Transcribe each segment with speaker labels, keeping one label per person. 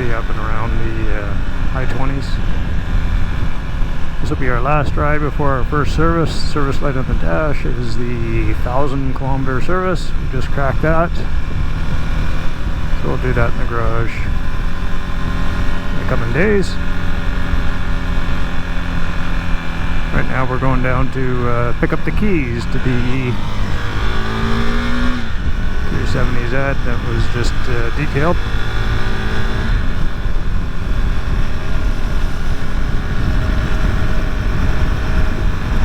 Speaker 1: typically up and around the high 20s. This will be our last ride before our first service. Service light on the dash is the 1,000-kilometer service. We just cracked that. So we'll do that in the garage in the coming days. Right now we're going down to pick up the keys to the 370Z that was just detailed.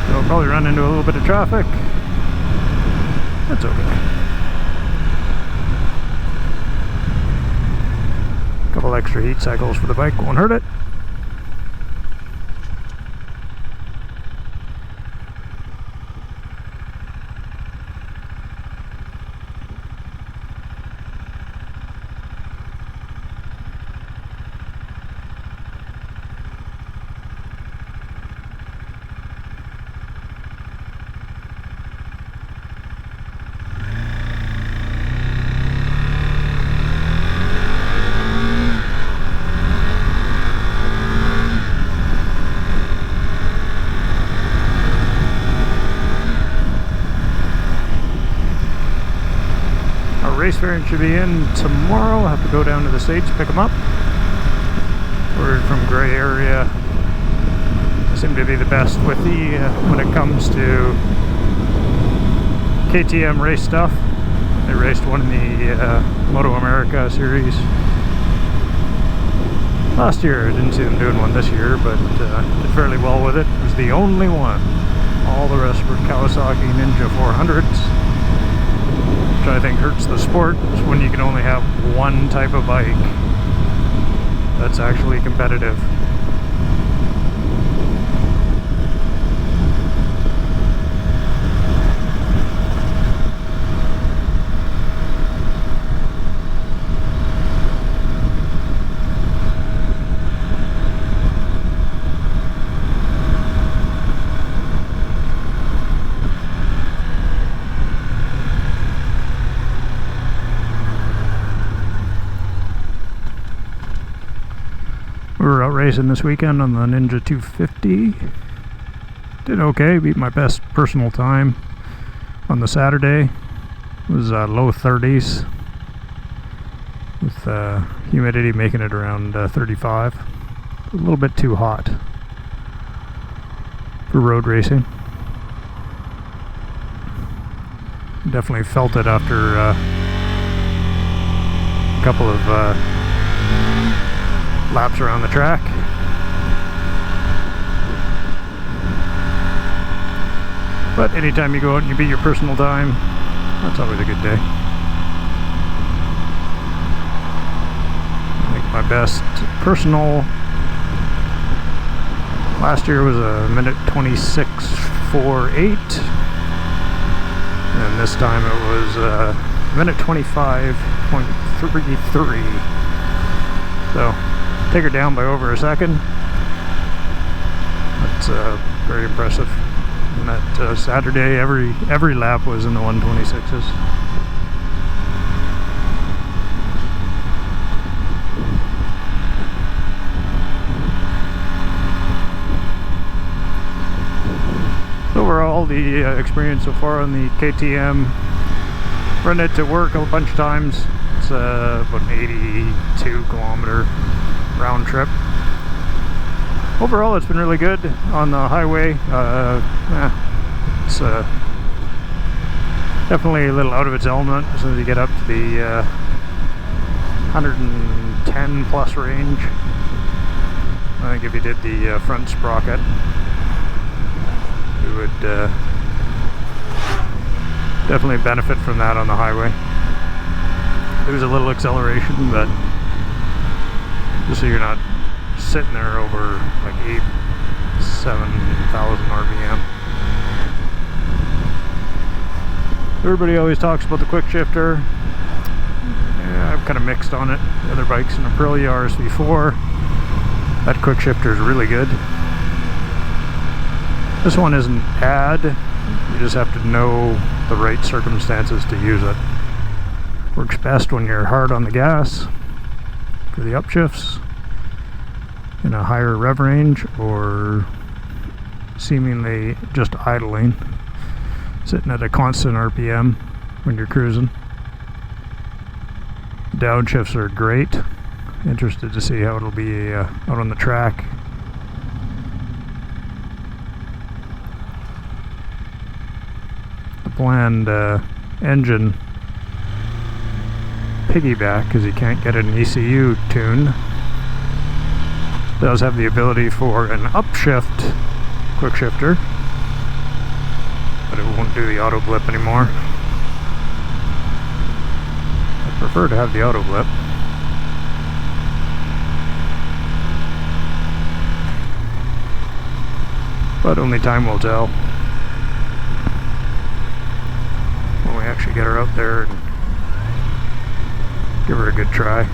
Speaker 1: So we'll probably run into a little bit of traffic. That's okay. A couple extra heat cycles for the bike won't hurt it. Race variant should be in tomorrow. I'll have to go down to the States to pick them up. Word from Gray Area. They seem to be the best with the when it comes to KTM race stuff. They raced one in the Moto America series last year. I didn't see them doing one this year, but did fairly well with it. It was the only one. All the rest were Kawasaki Ninja 400s. Which I think hurts the sport, is when you can only have one type of bike that's actually competitive. We were out racing this weekend on the Ninja 250. Did okay, beat my best personal time on the Saturday. It was low 30s with humidity making it around 35. A little bit too hot for road racing. Definitely felt it after a couple of laps around the track. But anytime you go out and you beat your personal time, that's always a good day. I think my best personal last year was a minute 26.48, and this time it was a minute 25.33. So take her down by over a second. That's very impressive. And that Saturday, every lap was in the 126s. Overall, the experience so far on the KTM, run it to work a bunch of times. It's about an 82-kilometer round trip. Overall, it's been really good on the highway. It's definitely a little out of its element as soon as you get up to the 110 plus range. I think if you did the front sprocket, you would definitely benefit from that on the highway. Lose a little acceleration, but just so you're not sitting there over like 7,000 RPM. Everybody always talks about the quick shifter. Yeah, I'm kind of mixed on it. The other bikes in Aprilia RSV4, that quick shifter is really good. This one isn't bad. You just have to know the right circumstances to use it. Works best when you're hard on the gas. for the upshifts in a higher rev range, or seemingly just idling, sitting at a constant RPM when you're cruising. Downshifts are great. Interested to see how it'll be out on the track. The planned engine piggyback, because you can't get an ECU tune, does have the ability for an upshift quick shifter, but it won't do the auto blip anymore. I prefer to have the auto blip. But only time will tell when we actually get her out there and give her a good try.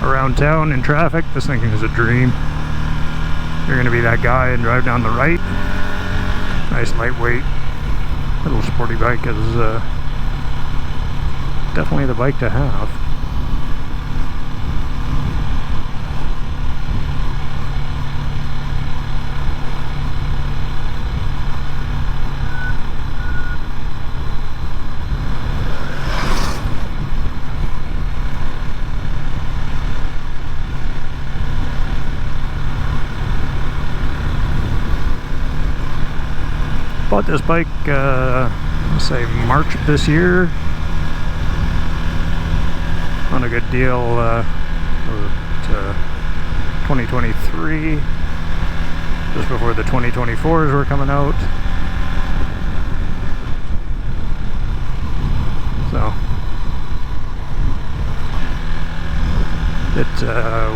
Speaker 1: Around town in traffic, this thing is a dream. You're going to be that guy and drive down the right. Nice lightweight little sporty bike is definitely the bike to have. Bought this bike, let's say March of this year, on a good deal, 2023, just before the 2024s were coming out. So it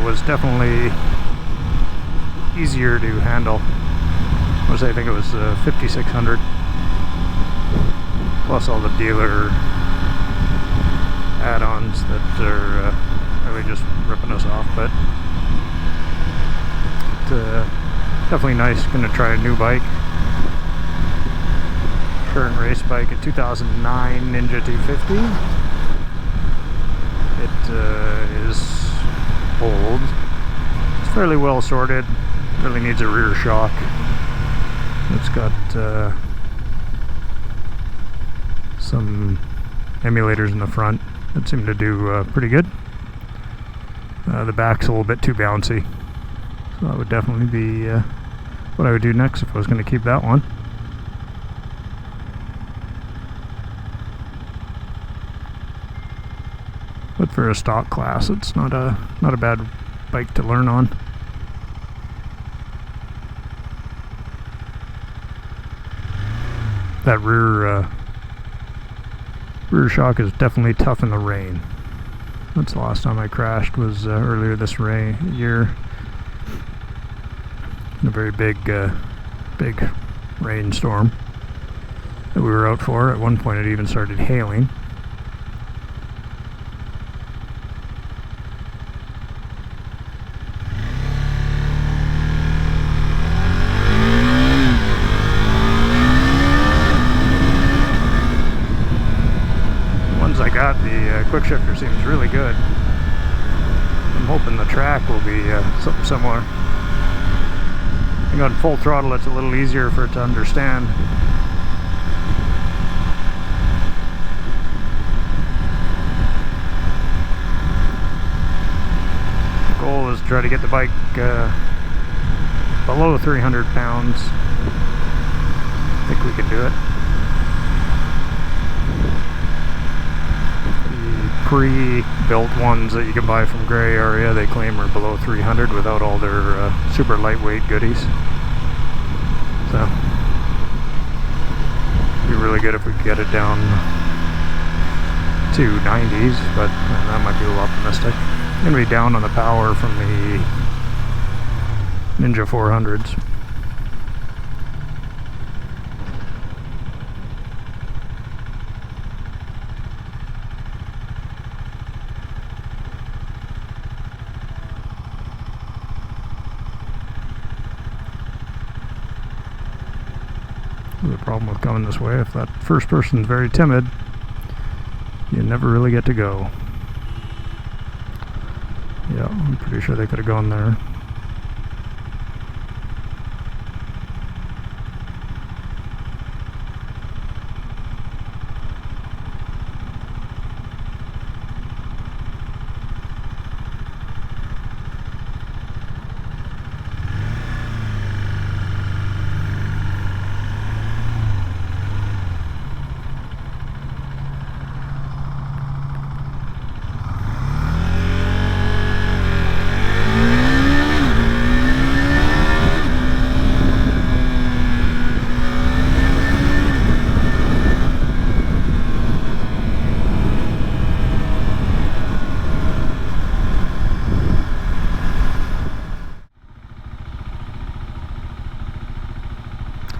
Speaker 1: was definitely easier to handle. I think it was 5600 plus all the dealer add-ons that are really just ripping us off, but definitely nice. Gonna try a new bike, current race bike, a 2009 Ninja 250. It is old, it's fairly well sorted, really needs a rear shock. It's got some emulators in the front that seem to do pretty good. The back's a little bit too bouncy, so that would definitely be what I would do next if I was going to keep that one. But for a stock class, it's not a bad bike to learn on. That rear shock is definitely tough in the rain. That's the last time I crashed, was earlier this year. In a very big rainstorm that we were out for. At one point it even started hailing. The quick shifter seems really good. I'm hoping the track will be something similar. I think on full throttle it's a little easier for it to understand. The goal is to try to get the bike below 300 pounds. I think we can do it. Pre-built ones that you can buy from Gray Area, they claim are below 300 without all their super lightweight goodies. So it'd be really good if we could get it down to 90s, but that might be a little optimistic. I'm going to be down on the power from the Ninja 400s. problem with coming this way. If that first person's very timid, you never really get to go. Yeah, I'm pretty sure they could have gone there.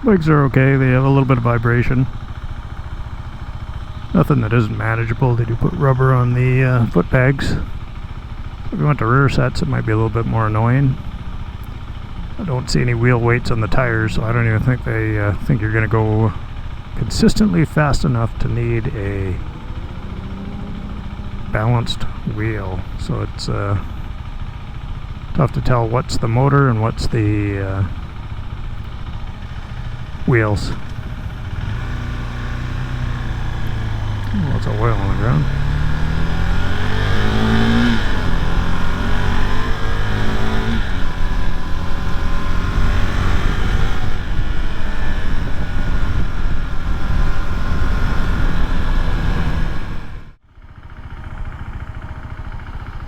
Speaker 1: Legs are okay, they have a little bit of vibration. Nothing that isn't manageable. They do put rubber on the foot pegs. If we went to rear sets, it might be a little bit more annoying. I don't see any wheel weights on the tires, so I don't even think they think you're going to go consistently fast enough to need a balanced wheel. So it's tough to tell what's the motor and what's the wheels. Lots of oil on the ground.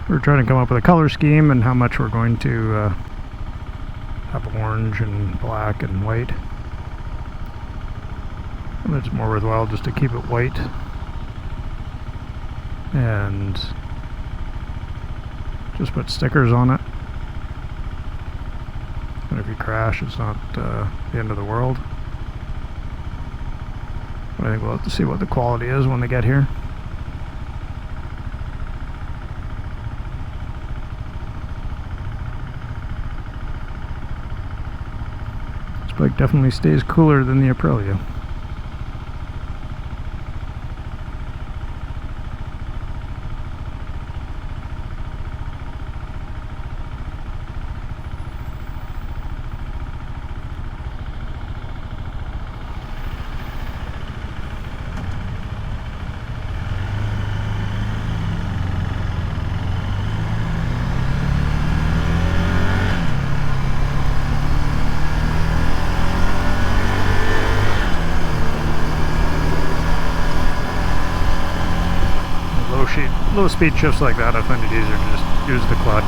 Speaker 1: We're trying to come up with a color scheme and how much we're going to have orange and black and white. And it's more worthwhile just to keep it white and just put stickers on it. And if you crash, it's not the end of the world. But I think we'll have to see what the quality is when they get here. This bike definitely stays cooler than the Aprilia. Low speed shifts like that, I find it easier to just use the clutch.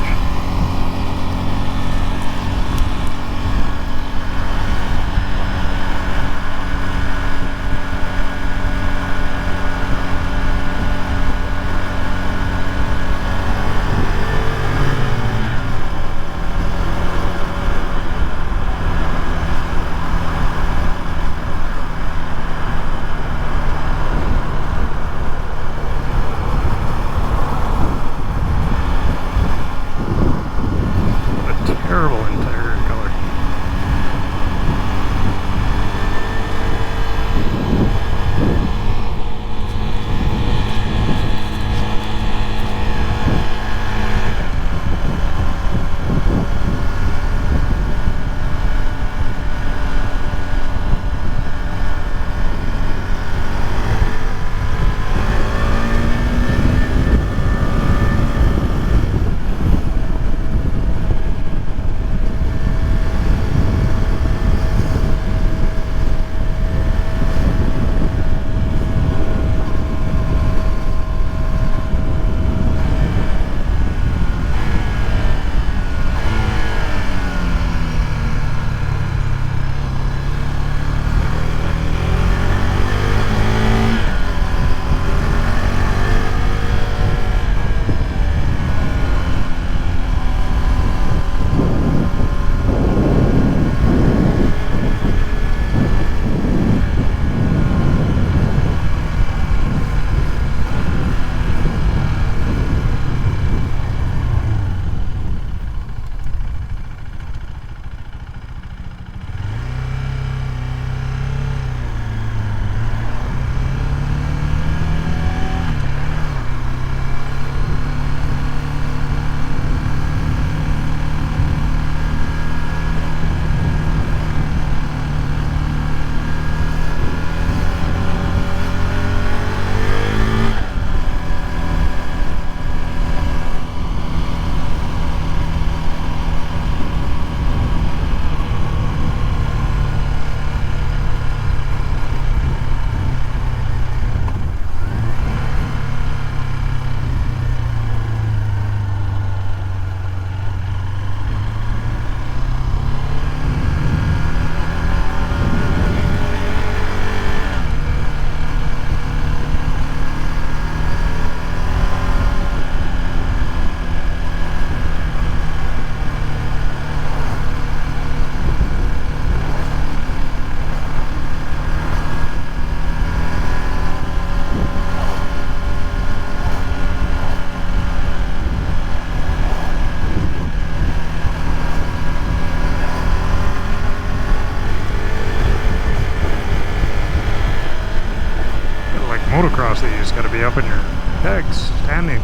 Speaker 1: gotta be up in your pegs, standing.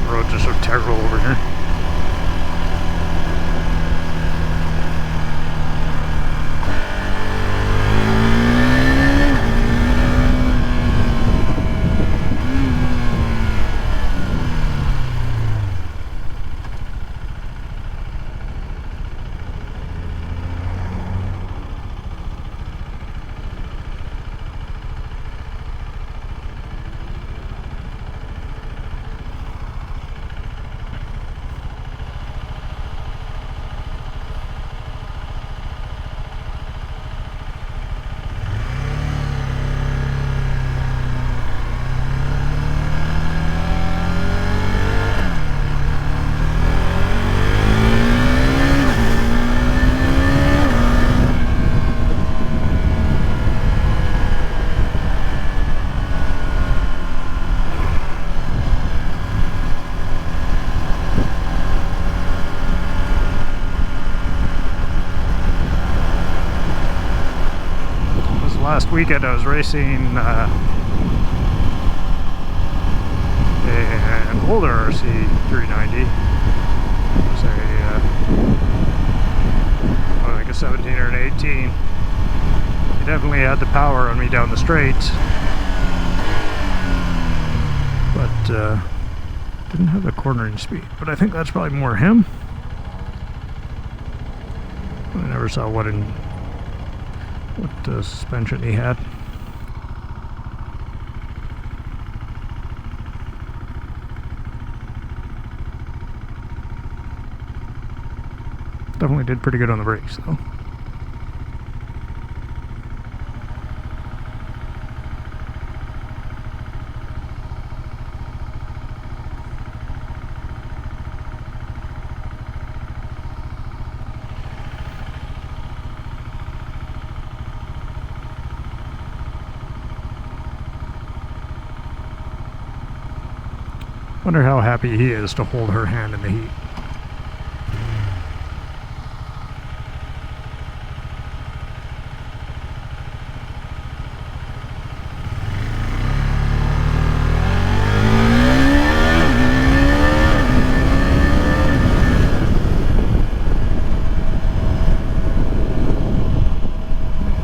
Speaker 1: The roads are so terrible over here. Last weekend I was racing an older RC390. It was I think a 17 or an 18. It definitely had the power on me down the straights, but didn't have the cornering speed. But I think that's probably more him. I never saw what suspension he had. Definitely did pretty good on the brakes though. Wonder how happy he is to hold her hand in the heat.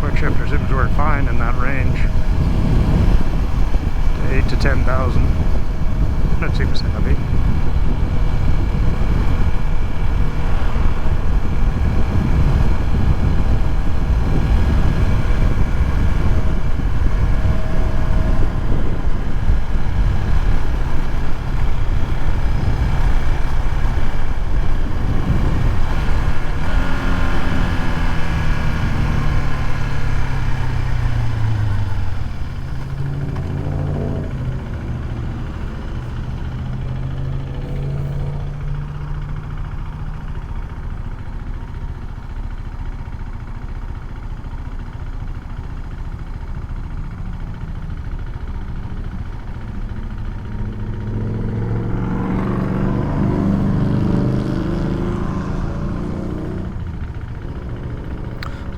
Speaker 1: Quick shifter seems to work fine in that range. To 8 to 10,000. That seems heavy.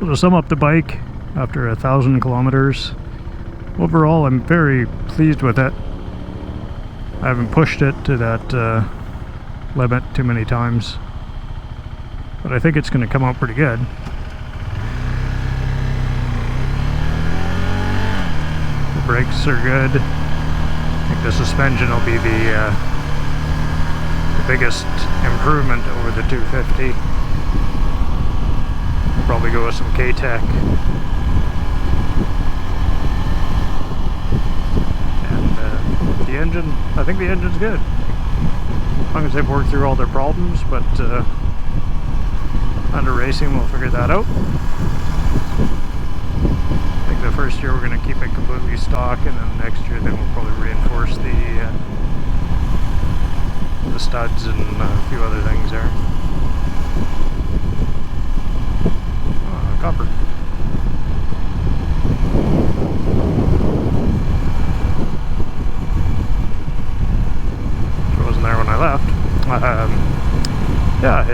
Speaker 1: So to sum up the bike, after 1,000 kilometers, overall I'm very pleased with it. I haven't pushed it to that limit too many times, but I think it's going to come out pretty good. The brakes are good. I think the suspension will be the biggest improvement over the 250. Probably go with some K-Tech. And the engine, I think the engine's good. As long as they've worked through all their problems, but under racing we'll figure that out. I think the first year we're going to keep it completely stock, and then next year then we'll probably reinforce the studs and a few other things there. Copper. It wasn't there when I left. Yeah,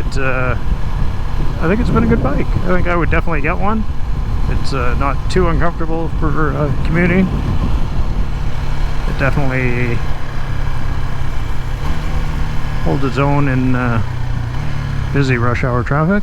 Speaker 1: I think it's been a good bike. I think I would definitely get one. It's not too uncomfortable for commuting. definitely holds its own in busy rush hour traffic.